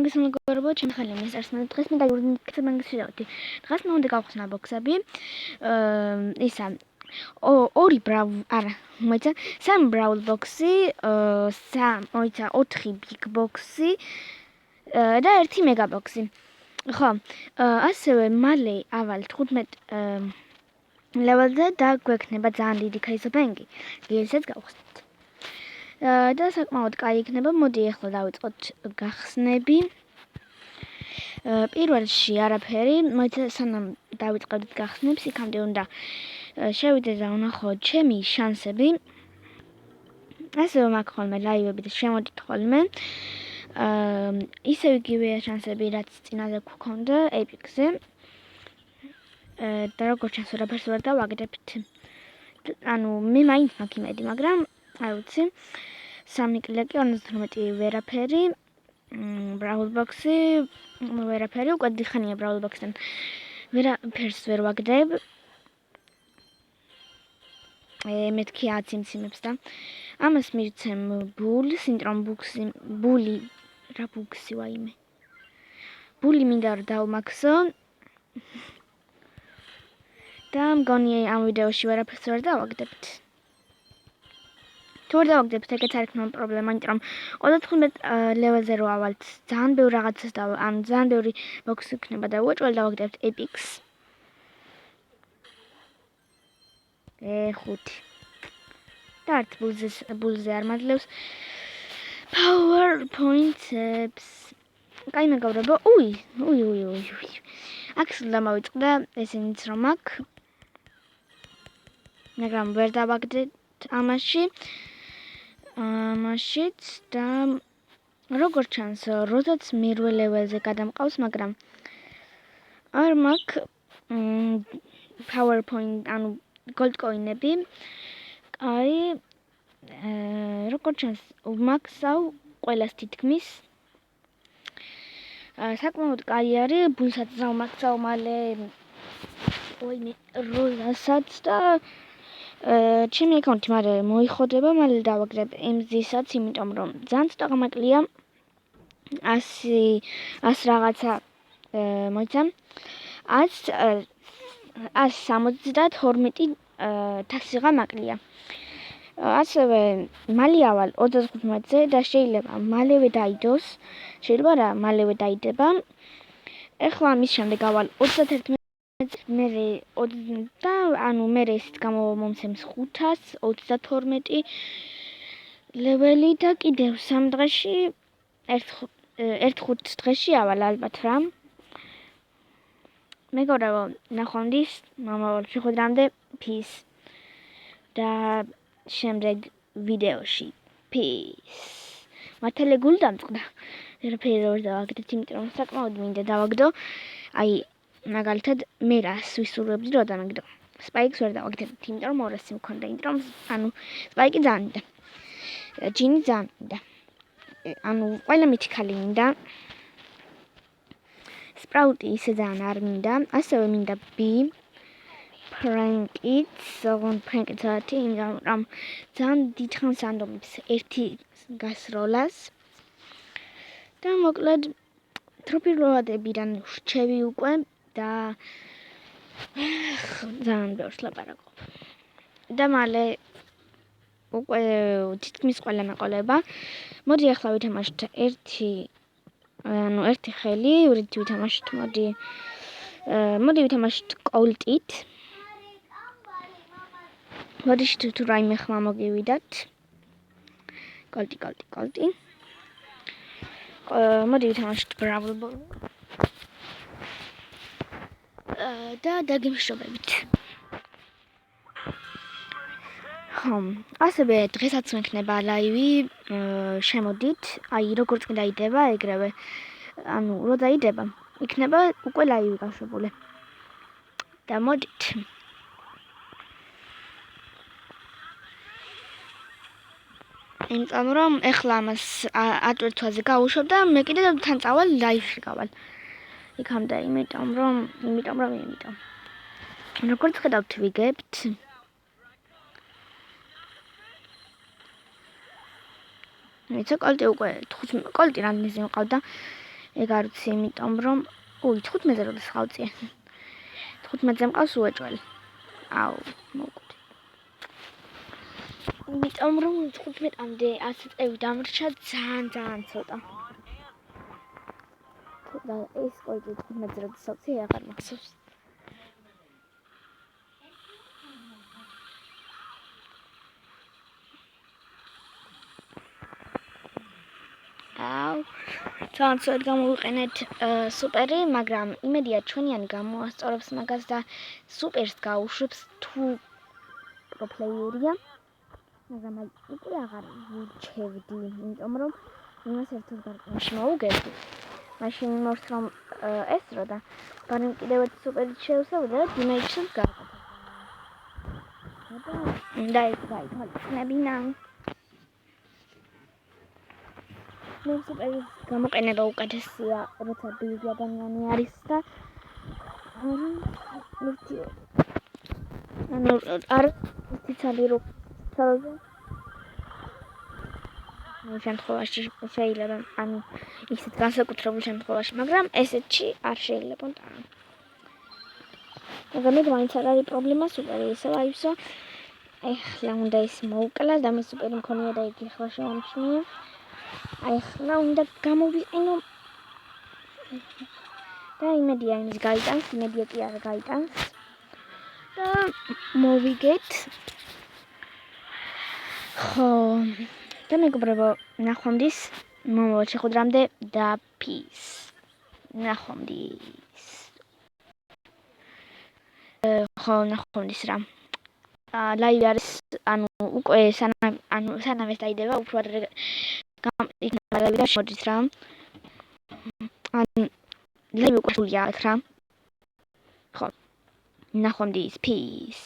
მოგესალმებით, ჩემი ხალხი მესარსმენთ. დღეს მე დაგვირგვინებთ. დღეს მე უნდა გავხსნა ბოქსები. ისა ორი სამი ბრაულ ბოქსი, მოიცა 4 ბიგ ბოქსი და 1 მეგა ბოქსი. ხო, ასევე მალე ავალ 15 ლეველზე და გვექნება ძალიან დიდი ქაისოფენგი. რისაც გავხსნით. და საკმაოდ კაი იქნება. მოდი ახლა დავიწყოთ გახსნები. პირველში არაფერი, მოიცა სანამ დავიწყებთ გახსნებს, იქამდე უნდა შევიდეთ და ვნახოთ ჩემი შანსები. ასევე მაქვს ხოლმე ლაივები და შემოდით ხოლმე. ისევ იგივეა შანსები, რაც წინაზე გვქონდა Epic-ზე. და როგორც ჩანს, არაფერს ვერ დავაგდებთ. ანუ მე მაინც მაქვს იმედი, მაგრამ არ ვიცი. 3 კლიკი 58 ვერაფერი. ბრაულ ბოქსი ვერაფერი, უკვე დიხანია ბრაულ ბოქსთან. ვერაფერს ვერ ვაგდებ. მეთქი აციმციმებს და ამას მივცემ ბული რა ბუქსი ვაიმე. ბული მინდა რომ დავმაქსო. და მგონი ამ ვიდეოში ვერაფერს ვერ დავაგდებთ. თუ ვერ დავაგდებთ, ეგეც არ იქნება პრობლემა, იმიტომ რომ 35 ლეველზე რო ავალთ, ძალიან ბევრ რაღაცას ან ძალიან ბევრი ბოქსი იქნება და უეჭველი დავაგდებთ Epic-ს. 5 და არც ბულზე არ მაძლევს PowerPoint-ებს. კაი მეგობრებო, უი. აქ სულ დამავიწყდა ესენიც რომ აქ. მაგრამ ვერ დავაგდეთ ამაშიც და როგორც ჩანს, როდესაც მერვე ლეველზე გადამყავს, მაგრამ არ მაქვს PowerPoint, ანუ gold coin-ები. აი, როგორც ჩანს, მაქსავ ყველას თითქმის. საკმაოდ კაი არის, ბულსაც დავმაქსავ მალე როზასაც და ჩემი აკაუნთი მალე მოიხოდება, მალე დავაგდებ MZ-საც, იმიტომ რომ ძალიან ცოტა გამაკლია 100 რაღაცა მოიცა 172 თასი გამაკლია. ასევე მალე ავალ 35-ზე და შეიძლება მალევე დაიდოს. შეიძლება რა, მალევე დაიდება. ეხლა მის შემდეგ ავალ 31-ზე, მე ესეთ გამომცემს 532 ლეველი და კიდევ 3 დღეში 1-5 დღეში ავალ ალბათ რა. მეგობრებო, ნახვამდის, მომავალ შეხვედრამდე, peace. და შემდეგ ვიდეოში. Peace. მართალია გული დამწყდა. ვერაფერი ვერ დავაგდეთ, იმიტომ რომ საკმაოდ მინდა დავაგდო. აი, მაგალითად, მე რას ვისურვებდი რომ დამაგდო. Spikes ვერ დავაგდეთ, იმიტომ რომ 200 მქონდა, იმიტომ რომ Spike ძალიან მინდა. ჯინი ძალიან მინდა. ანუ ყველა მითიქალი მინდა. Sprout ისე ძალიან არ მინდა. ასევე მინდა B. Prankit, იმიტომ რომ ძალიან დიდ ხანს ანდომებს ერთი გასროლას. და მოკლედ ტროპიროადებიდან ვრჩევი უკვე და ძალიან ბევრს ლაპარაკობ. და მალე უკვე თითქმის ყველა მეყოლება. მოდი ახლა ვითამაშოთ ერთი ხელი, ვითამაშოთ, მოდი ვითამაშოთ კოლტით. მოდი თუ რაიმე ხმა მოგივიდათ. კოლტი. მოდი ვითამაშოთ Brawl Ball. და დაგემშვიდობებით. ასევე დღესაც მექნება ლაივი, შემოდით, აი როგორც კი დაიდება, ეგრევე, ანუ რო დაიდება, იქნება უკვე ლაივი გაშვებული. და მოდით. იმიტომ რომ ეხლა ამას ატვირთვაზე გავუშვებ და მე კიდე თან წავალ ლაივში გავალ. იქამდე, იმიტომ რომ. როგორც ხედავთ, ვიგებთ. მეც კოლტი უკვე კოლტი რამდენზე მყავდა. ეგ არ ვიცი, იმიტომ რომ 15-ზე როდის ხავწია. 15-ზე მყავს უეჭველი. აუ, მოვკვდი. იმიტომ რომ 15-მდე 100 წევი დამრჩა ძალიან ცოტა. და ეს ყოველდღე 15-ზე როდის ხავწია, აღარ მახსოვს. ძალიან სწორად გამოვიყენეთ სუპერი, მაგრამ იმედია ჩვენიანი გამოასწორებს მაგას და სუპერს გაუშვებს თუ პროფლეიერია. მაგრამ უკვე აღარ ვირჩევდი, იმიტომ რომ იმას ერთად გარკვეულში მოვუგებდი. მაშინ მიმართ რომ ესრო და ბარემ კიდევ ერთი სუპერით შევსწავლე და დიმეიჯს გავაკეთე. და ეს გაიქალწნებინა. მე სუპერის გამოყენება უკეთესია, როცა ბიუჯეტი ადამიანი არის და არ იცოდი რომ თავზე შემთხვევაში შეიძლება ანუ ისეთ განსაკუთრებულ შემთხვევაში, მაგრამ ესეთში არ შეიძლება და მაგრამ მე მაინც არ არის პრობლემა სუპერი ისე აივსო. ეხლა უნდა ის მოუკლა და მე სუპერი მქონია და იგი ახლა შემჩნია. ახლა უნდა გამოვიყენო და იმედია იმის გაიტანს, იმედია კი არ გაიტანს და მოვიგეთ. ხო და მეგობრებო, ნახვამდის მომავალ შეხვედრამდე და peace. ნახვამდის. ხო, ნახვამდის რა. ლაივი არის, ანუ უკვე სანამ ეს დაიდება, უფრო ადრე იქნება ლაივი და შემოდის რა. ანუ ლაივი უკვე სულია აქ რა. ხო, ნახვამდის, peace.